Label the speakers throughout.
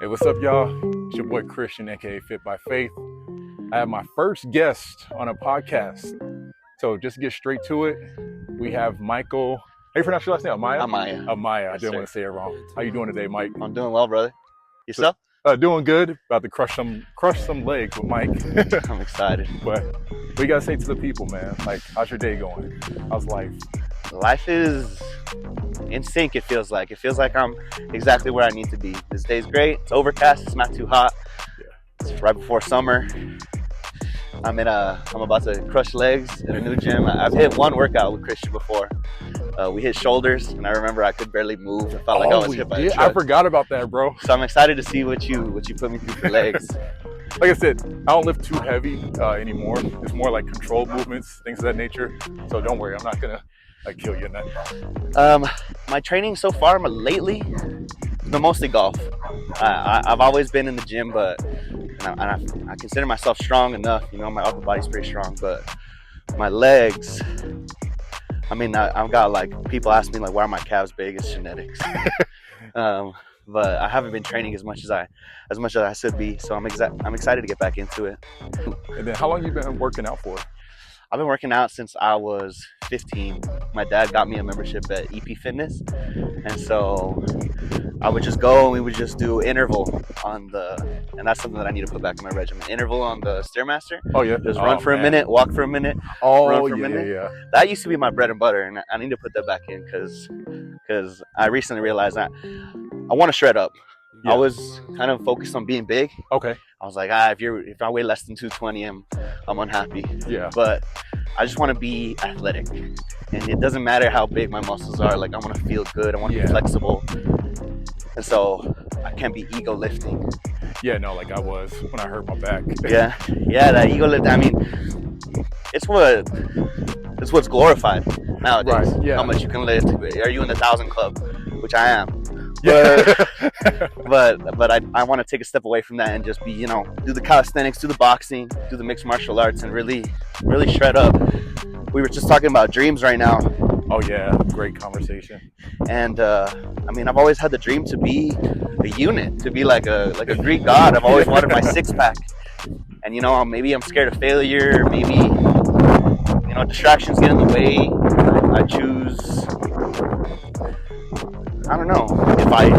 Speaker 1: Hey, what's up, y'all? It's your boy Christian, aka Fit by Faith. I have my first guest on a podcast. So just to get straight to it, we have Michael. How you pronounce your last name? Amaya?
Speaker 2: Amaya.
Speaker 1: Amaya.
Speaker 2: Yes,
Speaker 1: I didn't want to say it wrong. How you doing today, Mike?
Speaker 2: I'm doing well, brother. Yourself?
Speaker 1: Doing good. About to crush some legs with Mike.
Speaker 2: I'm excited.
Speaker 1: But what you gotta say to the people, man? Like, how's your day going? How's life?
Speaker 2: Life is in sync, it feels like. It feels like I'm exactly where I need to be. This day's great. It's overcast. It's not too hot. Yeah. It's right before summer. I'm about to crush legs in a new gym. I've hit one workout with Christian before. We hit shoulders, and I remember I could barely move. It felt like I was hit by a truck.
Speaker 1: I forgot about that, bro.
Speaker 2: So I'm excited to see what you put me through for legs.
Speaker 1: Like I said, I don't lift too heavy anymore. It's more like controlled movements, things of that nature. So don't worry, I'm not gonna kill you in that.
Speaker 2: My training so far, lately, has been mostly golf. I've always been in the gym, but I consider myself strong enough. You know, my upper body's pretty strong, but my legs. I mean, I've got like people ask me like, why are my calves big? It's genetics. But I haven't been training as much as I should be. So I'm excited to get back into it.
Speaker 1: And then, how long you been working out for?
Speaker 2: I've been working out since I was 15. My dad got me a membership at EP Fitness, and so I would just go and we would just do interval and that's something that I need to put back in my regimen. Interval on the Stairmaster.
Speaker 1: Oh yeah.
Speaker 2: Just run for a minute, walk for a minute.
Speaker 1: Oh
Speaker 2: run for
Speaker 1: yeah,
Speaker 2: a minute.
Speaker 1: yeah.
Speaker 2: That used to be my bread and butter, and I need to put that back in because I recently realized that I want to shred up. Yeah. I was kind of focused on being big.
Speaker 1: Okay.
Speaker 2: I was like, if I weigh less than 220, I'm unhappy.
Speaker 1: Yeah.
Speaker 2: But I just want to be athletic, and it doesn't matter how big my muscles are. Like, I want to feel good. I want to be flexible, and so I can't be ego lifting.
Speaker 1: Yeah, no, like I was when I hurt my back.
Speaker 2: yeah, that ego lift. I mean, it's what's glorified nowadays.
Speaker 1: Right. Yeah.
Speaker 2: How much you can lift? Are you in the 1,000 club? Which I am.
Speaker 1: Yeah.
Speaker 2: but I want to take a step away from that and just be, do the calisthenics, do the boxing, do the mixed martial arts, and really shred up. We were just talking about dreams right now.
Speaker 1: Oh yeah, great conversation.
Speaker 2: And I mean, I've always had the dream to be a unit, to be like a Greek god. I've always wanted my six-pack. And maybe I'm scared of failure. Maybe distractions get in the way. I choose. I don't know if I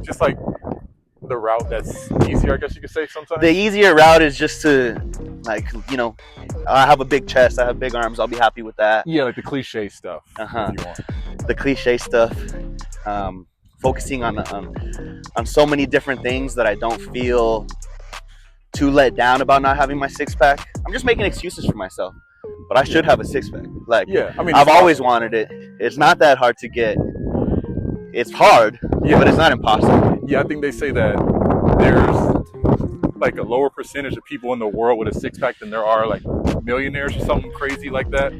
Speaker 1: just like the route that's easier, I guess you could say sometimes.
Speaker 2: The easier route is just to I have a big chest, I have big arms, I'll be happy with that.
Speaker 1: Yeah, like the cliche stuff.
Speaker 2: The cliche stuff. Focusing on so many different things that I don't feel too let down about not having my six-pack. I'm just making excuses for myself. But I should have a six-pack. Like, yeah, I mean, I've always wanted it. It's not that hard to get. It's hard, but it's not impossible.
Speaker 1: Yeah, I think they say that there's like a lower percentage of people in the world with a six-pack than there are like millionaires or something crazy like that.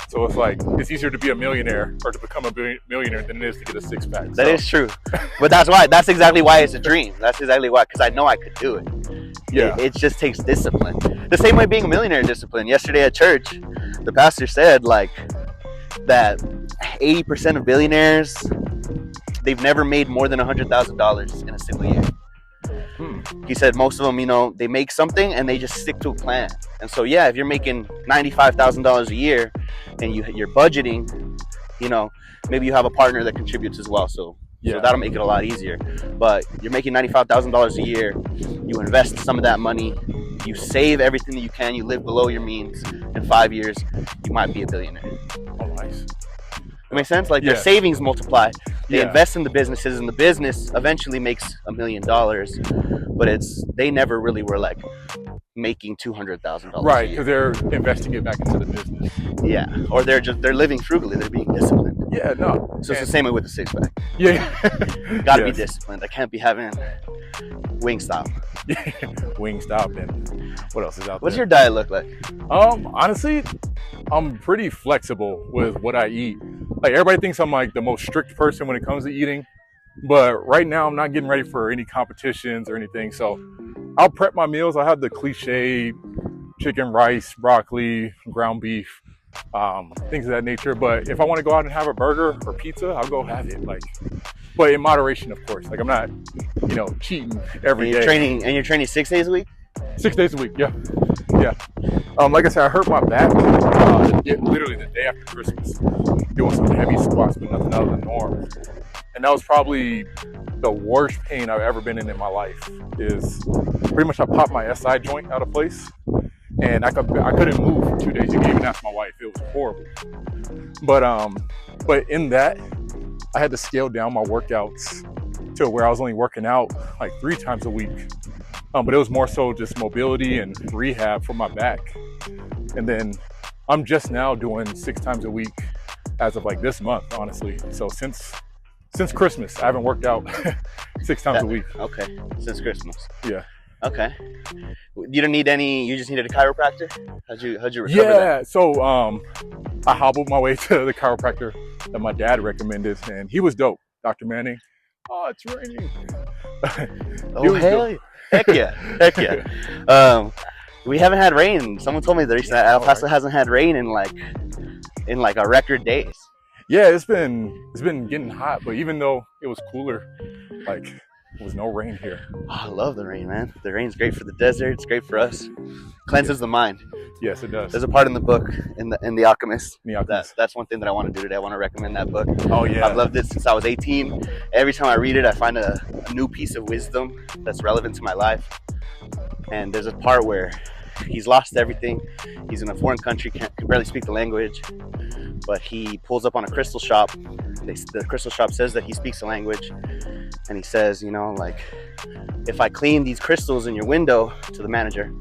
Speaker 1: So it's like, it's easier to be a millionaire or to become a millionaire than it is to get a six-pack.
Speaker 2: That is true. But that's exactly why it's a dream. That's exactly why, because I know I could do it.
Speaker 1: Yeah.
Speaker 2: It just takes discipline. The same way being a millionaire is discipline. Yesterday at church, the pastor said like that 80% of billionaires, they've never made more than $100,000 in a single year. He said most of them, they make something and they just stick to a plan. And so, yeah, if you're making $95,000 a year and you're budgeting, maybe you have a partner that contributes as well. So that'll make it a lot easier. But you're making $95,000 a year. You invest some of that money. You save everything that you can. You live below your means. In 5 years, you might be a billionaire.
Speaker 1: Oh, nice.
Speaker 2: That makes sense? Like their savings multiply. They invest in the businesses, and the business eventually makes $1 million. But they never really were like making $200,000.
Speaker 1: Right, because they're investing it back into the business.
Speaker 2: Yeah, or they're living frugally. They're being disciplined.
Speaker 1: Yeah, no.
Speaker 2: So it's the same way with the six-pack.
Speaker 1: Yeah.
Speaker 2: Got to be disciplined. I can't be having Wingstop.
Speaker 1: Wingstop, and what else is out there?
Speaker 2: What's your diet look like?
Speaker 1: Honestly, I'm pretty flexible with what I eat. Like, everybody thinks I'm like the most strict person when it comes to eating, but right now I'm not getting ready for any competitions or anything. So I'll prep my meals. I have the cliche chicken, rice, broccoli, ground beef, things of that nature. But if I want to go out and have a burger or pizza, I'll go have it. Like, but in moderation, of course. Like I'm not, cheating every day.
Speaker 2: You're training 6 days a week?
Speaker 1: 6 days a week, yeah. Yeah. Like I said, I hurt my back literally the day after Christmas doing some heavy squats, but nothing out of the norm. And that was probably the worst pain I've ever been in my life. Is pretty much I popped my SI joint out of place, and I couldn't move for 2 days. You can even ask my wife; it was horrible. But in that, I had to scale down my workouts to where I was only working out like 3 times a week. But it was more so just mobility and rehab for my back. And then I'm just now doing 6 times a week as of like this month, honestly. So since Christmas, I haven't worked out 6 times a week.
Speaker 2: Okay, since Christmas.
Speaker 1: Yeah.
Speaker 2: Okay. You don't need any. You just needed a chiropractor. How'd you recover that?
Speaker 1: Yeah. So I hobbled my way to the chiropractor that my dad recommended, and he was dope, Dr. Manning. Oh, it's raining.
Speaker 2: Oh hell yeah. Heck yeah. We haven't had rain. Someone told me that El Paso hasn't had rain in a record days.
Speaker 1: Yeah, it's been getting hot, but even though it was cooler, like there was no rain here.
Speaker 2: Oh, I love the rain, man. The rain's great for the desert. It's great for us. Cleanses the mind.
Speaker 1: Yes, it does.
Speaker 2: There's a part in the book in the Alchemist.
Speaker 1: The Alchemist.
Speaker 2: That's one thing that I want to do today. I want to recommend that book.
Speaker 1: Oh yeah.
Speaker 2: I've loved it since I was 18. Every time I read it, I find a new piece of wisdom that's relevant to my life. And there's a part where he's lost everything. He's in a foreign country, can barely speak the language, but he pulls up on a crystal shop. The crystal shop says that he speaks the language, and he says, if I clean these crystals in your window, to the manager,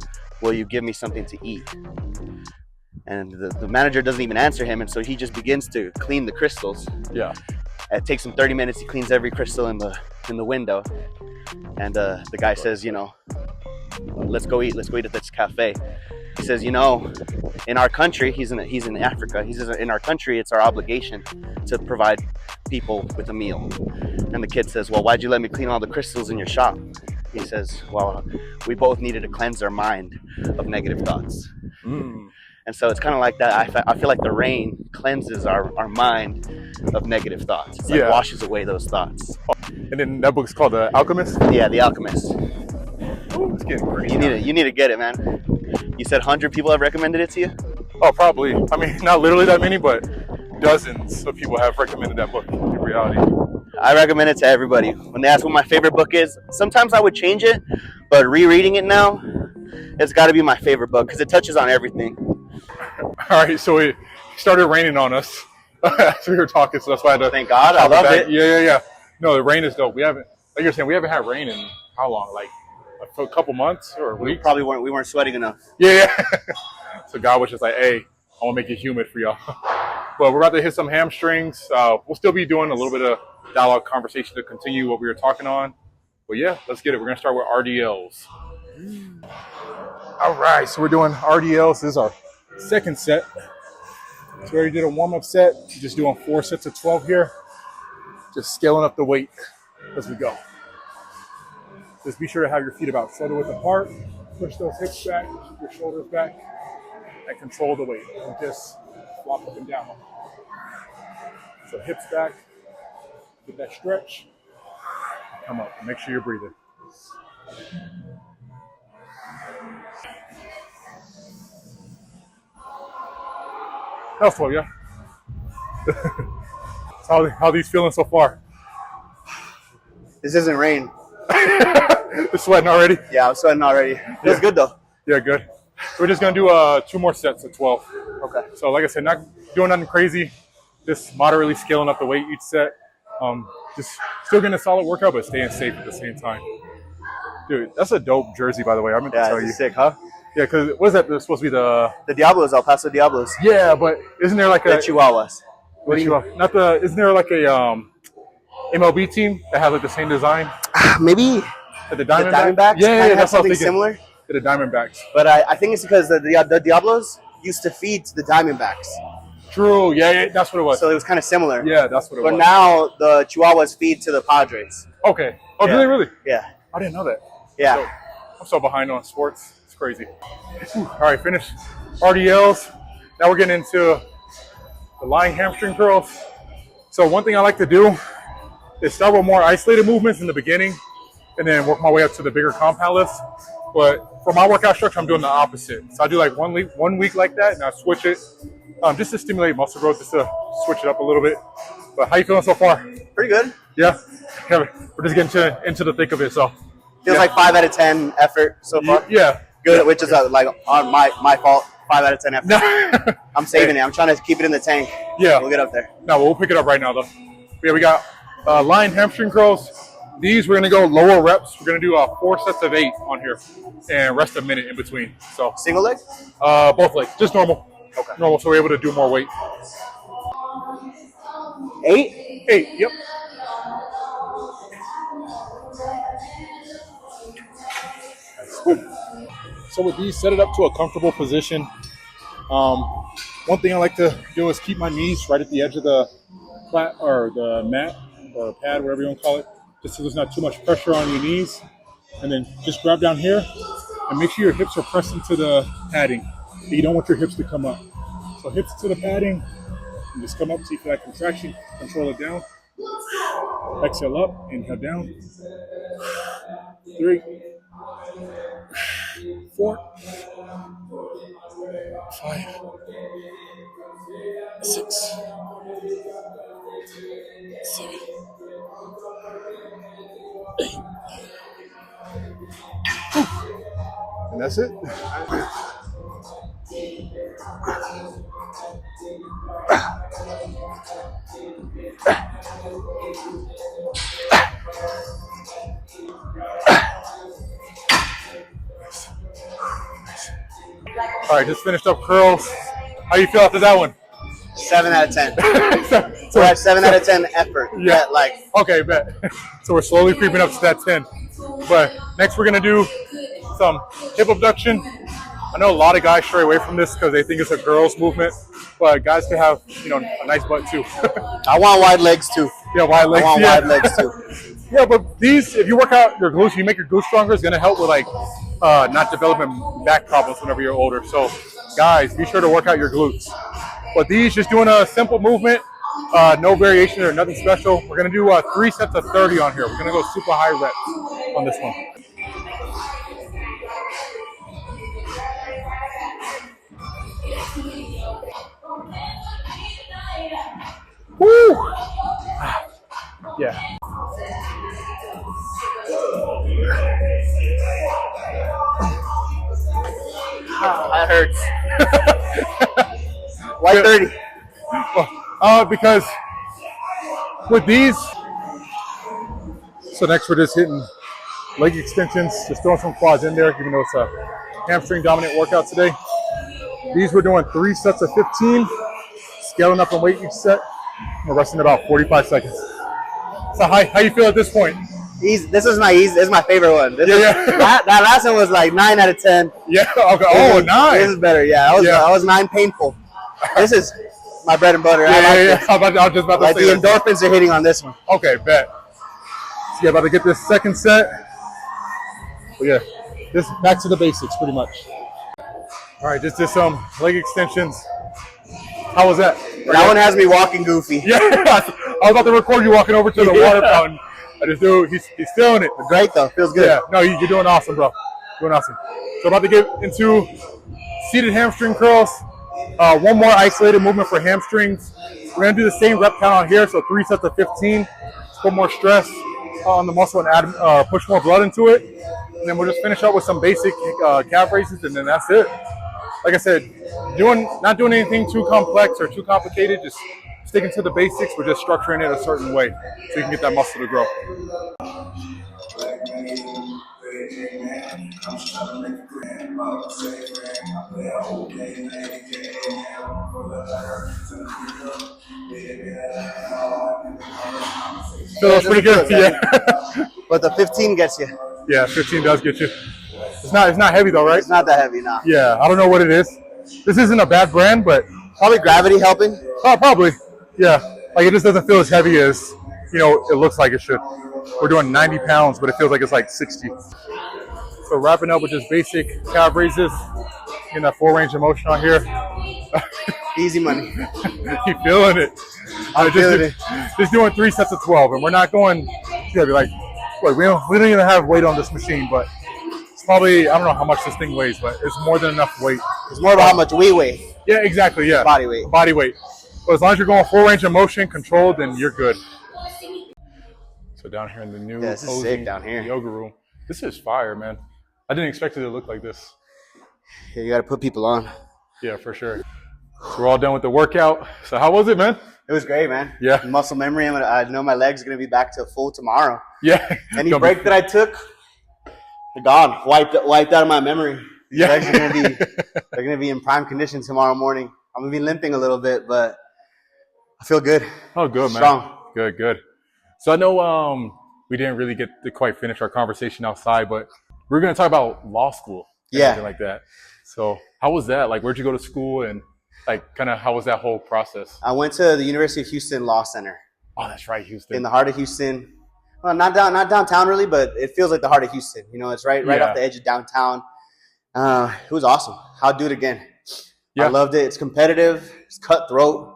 Speaker 2: will you give me something to eat? And the manager doesn't even answer him, and so he just begins to clean the crystals.
Speaker 1: Yeah.
Speaker 2: It takes him 30 minutes. He cleans every crystal in the window, and the guy says, let's go eat at this cafe. He says, in our country, he's in Africa. He says, in our country, it's our obligation to provide people with a meal. And the kid says, well, why'd you let me clean all the crystals in your shop? He says, well, we both needed to cleanse our mind of negative thoughts. And so it's kind of like that. I feel like the rain cleanses our mind of negative thoughts. It's like washes away those thoughts.
Speaker 1: And then that book's called The Alchemist?
Speaker 2: Yeah, The Alchemist.
Speaker 1: Ooh, it's getting crazy.
Speaker 2: You need to get it, man. You said 100 people have recommended it to you?
Speaker 1: Oh, probably. I mean, not literally that many, but dozens of people have recommended that book in reality.
Speaker 2: I recommend it to everybody. When they ask what my favorite book is, sometimes I would change it, but rereading it now, it's got to be my favorite book because it touches on everything.
Speaker 1: All right, so it started raining on us as we were talking, so that's why I had to.
Speaker 2: Thank God, I love it.
Speaker 1: Yeah. No, the rain is dope. We haven't, like you're saying, we haven't had rain in how long? Like for a couple months or a week?
Speaker 2: We weren't sweating enough.
Speaker 1: Yeah. So God was just like, hey, I want to make it humid for y'all. But we're about to hit some hamstrings. We'll still be doing a little bit of dialogue conversation to continue what we were talking on. But yeah, let's get it. We're going to start with RDLs. All right, so we're doing RDLs. This is our second set. So we already did a warm-up set. Just doing 4 sets of 12 here. Just scaling up the weight as we go. Just be sure to have your feet about shoulder width apart. Push those hips back, keep your shoulders back, and control the weight. And just flop up and down. So hips back, get that stretch. Come up, make sure you're breathing. How's 12, yeah? How these feeling so far?
Speaker 2: This isn't rain.
Speaker 1: You're sweating already?
Speaker 2: Yeah, I'm sweating already. Feels good though.
Speaker 1: Yeah, good. We're just gonna do 2 more sets of 12.
Speaker 2: Okay.
Speaker 1: So like I said, not doing nothing crazy, just moderately scaling up the weight each set. Just still getting a solid workout, but staying safe at the same time. Dude, that's a dope jersey, by the way. I meant to tell you.
Speaker 2: Sick, huh?
Speaker 1: Yeah, because what is that? It's supposed to be the
Speaker 2: Diablos, El Paso Diablos.
Speaker 1: Yeah, but isn't there like
Speaker 2: the Chihuahuas?
Speaker 1: What do you not the? Isn't there like a MLB team that has like the same design?
Speaker 2: Maybe
Speaker 1: the
Speaker 2: Diamondbacks.
Speaker 1: Yeah, that's
Speaker 2: something similar.
Speaker 1: The Diamondbacks.
Speaker 2: But I think it's because the Diablos used to feed to the Diamondbacks.
Speaker 1: True. Yeah, that's what it was.
Speaker 2: So it was kind of similar.
Speaker 1: Yeah, that's what it was.
Speaker 2: But now the Chihuahuas feed to the Padres.
Speaker 1: Okay. Oh, do they really?
Speaker 2: Yeah.
Speaker 1: I didn't know that.
Speaker 2: Yeah.
Speaker 1: So, I'm so behind on sports. It's crazy. All right, finish RDLs. Now we're getting into the lying hamstring curls. So one thing I like to do is start with more isolated movements in the beginning and then work my way up to the bigger compound lifts. But for my workout structure, I'm doing the opposite. So I do like 1 week like that, and I switch it just to stimulate muscle growth, just to switch it up a little bit. But how you feeling so far?
Speaker 2: Pretty good.
Speaker 1: Yeah. We're just getting into the thick of it. So
Speaker 2: feels like 5 out of 10 effort so far.
Speaker 1: Yeah.
Speaker 2: Good,
Speaker 1: yeah.
Speaker 2: Which is like on my fault. 5 out of 10 effort. I'm saving it. I'm trying to keep it in the tank.
Speaker 1: Yeah.
Speaker 2: We'll get up there.
Speaker 1: No, we'll pick it up right now though. Yeah, we got lying hamstring curls. These we're gonna go lower reps. We're gonna do 4 sets of 8 on here, and rest a minute in between. So
Speaker 2: single leg?
Speaker 1: Both legs, just normal.
Speaker 2: Okay.
Speaker 1: Normal, so we're able to do more weight.
Speaker 2: 8?
Speaker 1: 8. Yep. So with these, set it up to a comfortable position. One thing I like to do is keep my knees right at the edge of the flat or the mat or pad, whatever you want to call it, just so there's not too much pressure on your knees. And then just grab down here and make sure your hips are pressed into the padding. You don't want your hips to come up. So hips to the padding, and just come up, see for that contraction, control it down. Exhale up, inhale down. 3, 4, 5, 6, 7, 8. And that's it. All right, just finished up curls. How you feel after that one?
Speaker 2: 7 out of 10. So we're at 7 out of 10 effort.
Speaker 1: Yeah.
Speaker 2: Okay,
Speaker 1: bet. So we're slowly creeping up to that 10. But next we're gonna do some hip abduction. I know a lot of guys stray away from this because they think it's a girl's movement, but guys can have, a nice butt too.
Speaker 2: I want wide legs too.
Speaker 1: Yeah, wide legs.
Speaker 2: I want wide legs too.
Speaker 1: Yeah, but these, if you work out your glutes, you make your glutes stronger, it's gonna help with not developing back problems whenever you're older. So guys, be sure to work out your glutes. But these, just doing a simple movement, no variation or nothing special. We're gonna do 3 sets of 30 on here. We're gonna go super high reps on this one. Woo! Yeah.
Speaker 2: That hurts. Why 30?
Speaker 1: Because with these, so next we're just hitting leg extensions, just throwing some quads in there, even though it's a hamstring dominant workout today. These we're doing 3 sets of 15, scaling up in weight each set. We're resting about 45 seconds. So how you feel at this point?
Speaker 2: This is my favorite one. That last one was like 9 out of 10.
Speaker 1: Yeah. Okay. Oh, 9.
Speaker 2: This is better. Yeah. I was 9 painful. This is my bread and butter.
Speaker 1: Yeah. I was just about to say
Speaker 2: the endorphins are hitting on this one.
Speaker 1: Okay, bet. So yeah, about to get this second set. But yeah, this back to the basics pretty much. All right, just did some leg extensions. How was that?
Speaker 2: That one has me walking goofy.
Speaker 1: Yeah, I was about to record you walking over to the water fountain. I just do. He's feeling it.
Speaker 2: Great though, feels good.
Speaker 1: Yeah, no, you're doing awesome, bro. Doing awesome. So about to get into seated hamstring curls. One more isolated movement for hamstrings. We're gonna do the same rep count on here, so 3 sets of 15. Put more stress on the muscle and add push more blood into it. And then we'll just finish up with some basic calf raises, and then that's it. Like I said, not doing anything too complex or too complicated, just sticking to the basics, but just structuring it a certain way so you can get that muscle to grow. So that's pretty good. Yeah.
Speaker 2: But the 15 gets you.
Speaker 1: Yeah, 15 does get you. It's not heavy though, right?
Speaker 2: It's not that heavy now.
Speaker 1: Yeah, I don't know what it is. This isn't a bad brand, but
Speaker 2: probably gravity helping.
Speaker 1: Oh, probably. Yeah, like it just doesn't feel as heavy as it looks like it should. We're doing 90 pounds, but it feels like it's like 60. So wrapping up with just basic calf raises, getting that full range of motion on here.
Speaker 2: Easy money.
Speaker 1: Keep feeling it.
Speaker 3: I'm feeling it.
Speaker 1: Just doing 3 sets of 12, and we're not going. Yeah, be like, wait, we don't even have weight on this machine, but it's probably, I don't know how much this thing weighs, but it's more than enough weight.
Speaker 3: It's more about how much we weigh.
Speaker 1: Yeah, exactly. Yeah,
Speaker 3: Body weight.
Speaker 1: Body weight. But as long as you're going full range of motion, controlled, then you're good. So down here in the new
Speaker 3: this is sick down here.
Speaker 1: Yoga room. This is fire, man. I didn't expect it to look like this.
Speaker 3: Yeah, you got to put people on.
Speaker 1: Yeah, for sure. So we're all done with the workout. So how was it, man?
Speaker 3: It was great, man.
Speaker 1: Yeah.
Speaker 3: Muscle memory. I know my legs are going to be back to full tomorrow.
Speaker 1: Yeah.
Speaker 3: Any break that I took, they're gone. Wiped out of my memory.
Speaker 1: Yeah.
Speaker 3: Legs are they're gonna be in prime condition tomorrow morning. I'm gonna be limping a little bit, but I feel good.
Speaker 1: Oh, good, man.
Speaker 3: Strong.
Speaker 1: Good. So I know we didn't really get to quite finish our conversation outside, but we're gonna talk about law school.
Speaker 3: Yeah.
Speaker 1: Something like that. So how was that? Like, where'd you go to school, and like, kind of how was that whole process?
Speaker 3: I went to the University of Houston Law Center.
Speaker 1: Oh, that's right, Houston.
Speaker 3: In the heart of Houston. Well, not downtown really, but it feels like the heart of Houston. You know, it's right off the edge of downtown. It was awesome. I'll do it again. Yeah. I loved it. It's competitive. It's cutthroat.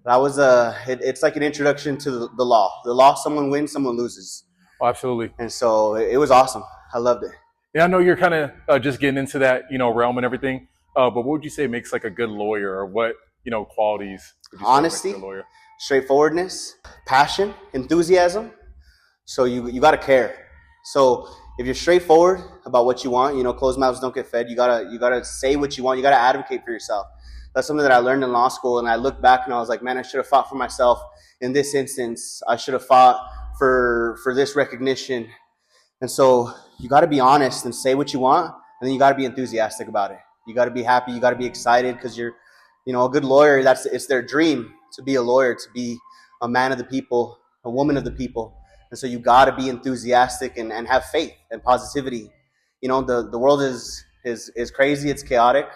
Speaker 3: It's like an introduction to the law. The law, someone wins, someone loses.
Speaker 1: Oh, absolutely.
Speaker 3: And so it was awesome. I loved it.
Speaker 1: Yeah, I know you're kind of just getting into that, realm and everything. But what would you say makes like a good lawyer, or what, qualities?
Speaker 3: Honesty, straightforwardness, passion, enthusiasm. So you got to care. So if you're straightforward about what you want, closed mouths don't get fed. You gotta say what you want. You gotta advocate for yourself. That's something that I learned in law school, and I look back and I was like, man, I should have fought for myself in this instance. I should have fought for this recognition. And so you got to be honest and say what you want, and then you got to be enthusiastic about it. You got to be happy. You got to be excited because you're, a good lawyer. It's their dream to be a lawyer, to be a man of the people, a woman of the people. And so you got to be enthusiastic and have faith and positivity. The world is crazy. It's chaotic,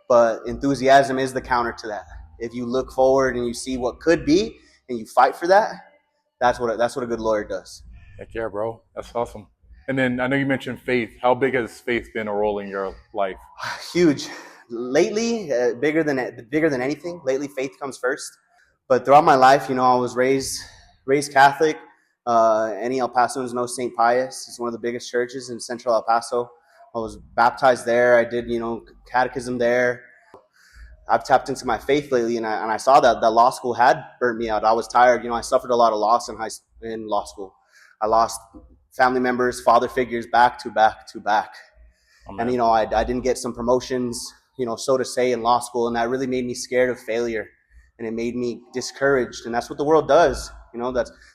Speaker 3: but enthusiasm is the counter to that. If you look forward and you see what could be and you fight for that, that's what a good lawyer does.
Speaker 1: Heck yeah, bro. That's awesome. And then I know you mentioned faith. How big has faith been a role in your life?
Speaker 3: Huge. Lately, bigger than anything. Lately, faith comes first. But throughout my life, I was raised Catholic. Any El Pasoans know St. Pius. It's one of the biggest churches in central El Paso. I was baptized there. I did, catechism there. I've tapped into my faith lately, and I saw that law school had burnt me out. I was tired. I suffered a lot of loss in law school. I lost family members, father figures, back to back to back. Oh, and, I didn't get some promotions, so to say, in law school, and that really made me scared of failure, and it made me discouraged. And that's what the world does.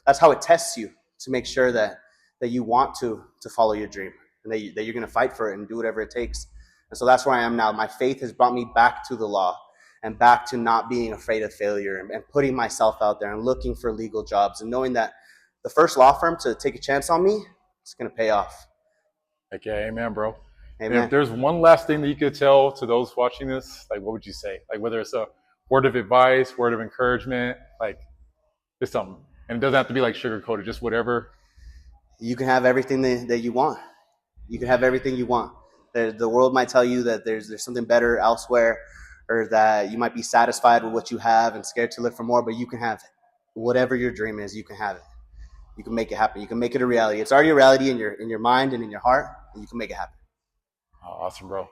Speaker 3: That's how it tests you, to make sure that you want to follow your dream, and that you're going to fight for it and do whatever it takes. And so that's where I am now. My faith has brought me back to the law and back to not being afraid of failure and putting myself out there and looking for legal jobs and knowing that the first law firm to take a chance on me, it's going to pay off.
Speaker 1: Okay, amen, bro.
Speaker 3: Amen.
Speaker 1: If there's one last thing that you could tell to those watching this, like, what would you say? Like, whether it's a word of advice, word of encouragement, like, just something. And it doesn't have to be like sugar-coated, just whatever.
Speaker 3: You can have everything that you want. You can have everything you want. The world might tell you that there's something better elsewhere, or that you might be satisfied with what you have and scared to live for more, but you can have whatever your dream is. You can have it. You can make it happen. You can make it a reality. It's already a reality in your mind and in your heart, and you can make it happen.
Speaker 1: Oh, awesome, bro.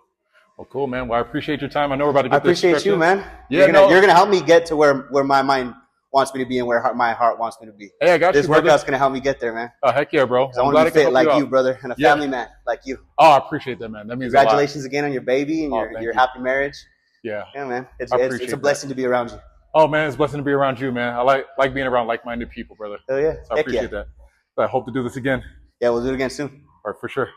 Speaker 1: Well, cool, man. Well, I appreciate your time. I know we're about to get
Speaker 3: I appreciate you, man.
Speaker 1: Yeah,
Speaker 3: you're gonna help me get to where my mind wants me to be and where my heart wants me to be.
Speaker 1: Hey, I got you,
Speaker 3: This workout's gonna help me get there, man.
Speaker 1: Oh, heck yeah, bro.
Speaker 3: I want to be fit like you, brother, and a family man like you.
Speaker 1: Oh, I appreciate that, man. That means
Speaker 3: congratulations again on your baby and your happy marriage.
Speaker 1: Yeah.
Speaker 3: Yeah, man. It's a blessing to be around you.
Speaker 1: Oh, man, it's a blessing to be around you, man. I like being around like-minded people, brother.
Speaker 3: Oh, yeah.
Speaker 1: So I appreciate that. But I hope to do this again.
Speaker 3: Yeah, we'll do it again soon.
Speaker 1: All right, for sure.